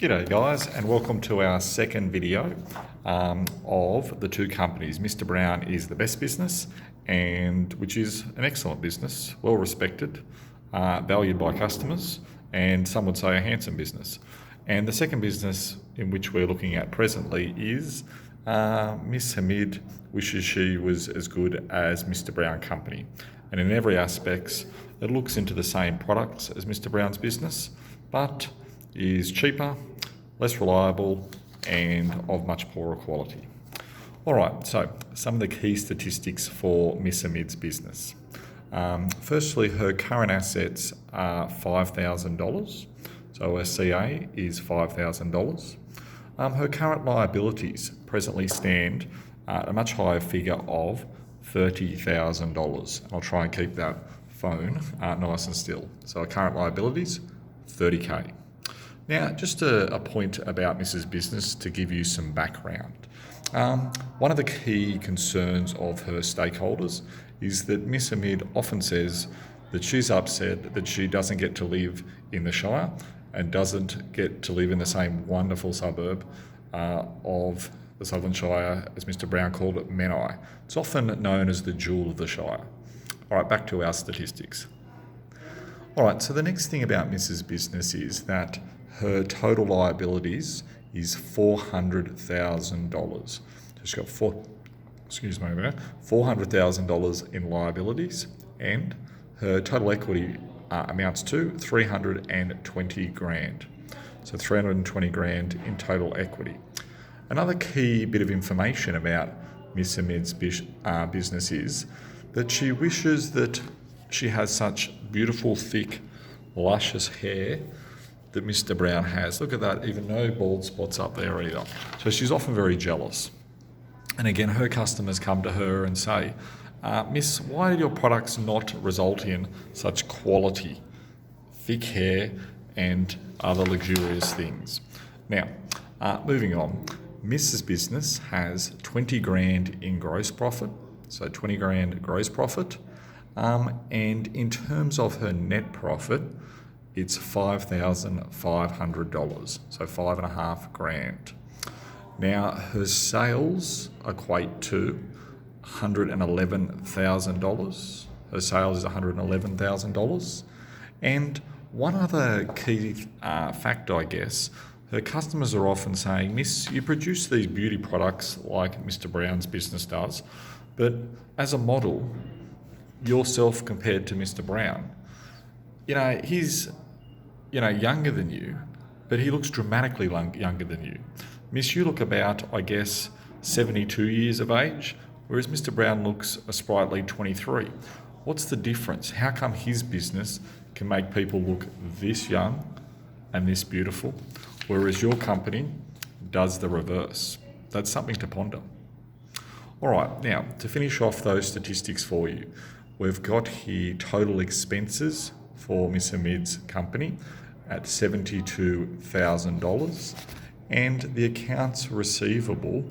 G'day guys, and welcome to our second video of the two companies. Mr. Brown is the best business, and which is an excellent business, well respected, valued by customers, and some would say a handsome business. And the second business in which we're looking at presently is Miss Hamid wishes she was as good as Mr. Brown Company. And in every aspect, it looks into the same products as Mr. Brown's business, but is cheaper, less reliable, and of much poorer quality. All right, so some of the key statistics for Miss Hamid's business. Firstly, her current assets are $5,000, so her CA is $5,000. Her current liabilities presently stand at a much higher figure of $30,000. I'll try and keep that phone nice and still. So her current liabilities, $30K. Now, just a point about Mrs. Business to give you some background. One of the key concerns of her stakeholders is that Miss Hamid often says that she's upset that she doesn't get to live in the Shire and doesn't get to live in the same wonderful suburb of the Southern Shire, as Mr. Brown called it, Menai. It's often known as the jewel of the Shire. All right, back to our statistics. All right, so the next thing about Mrs. Business is that her total liabilities is $400,000. She's got $400,000 in liabilities, and her total equity amounts to $320,000. So $320,000 in total equity. Another key bit of information about Miss Hamid's business is that she wishes that she has such beautiful, thick, luscious hair that Mr. Brown has. Look at that, even no bald spots up there either. So she's often very jealous. And again, her customers come to her and say, Miss, why do your products not result in such quality, thick hair and other luxurious things? Now, moving on, Mrs. Business has $20,000 in gross profit, so $20,000 gross profit. And in terms of her net profit, it's $5,500, so $5,500. Now, her sales equate to $111,000. Her sales is $111,000. And one other key factor, I guess, her customers are often saying, Miss, you produce these beauty products like Mr. Brown's business does, but as a model, yourself compared to Mr. Brown, he's younger than you, but he looks dramatically younger than you. Miss, you look about, 72 years of age, whereas Mr. Brown looks a sprightly 23. What's the difference? How come his business can make people look this young and this beautiful, whereas your company does the reverse? That's something to ponder. All right, now, to finish off those statistics for you, we've got here total expenses for Miss Hamid's company at $72,000, and the accounts receivable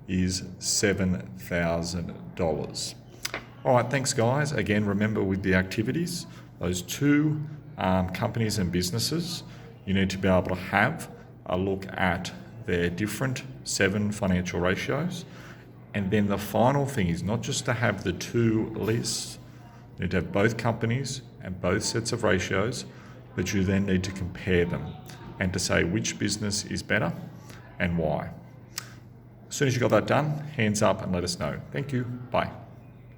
is $7,000. All right, thanks guys. Again, remember with the activities, those two companies and businesses, you need to be able to have a look at their different 7 financial ratios. And then the final thing is not just to have the two lists, you need to have both companies and both sets of ratios, but you then need to compare them and to say which business is better and why. As soon as you got that done, hands up and let us know. Thank you. Bye.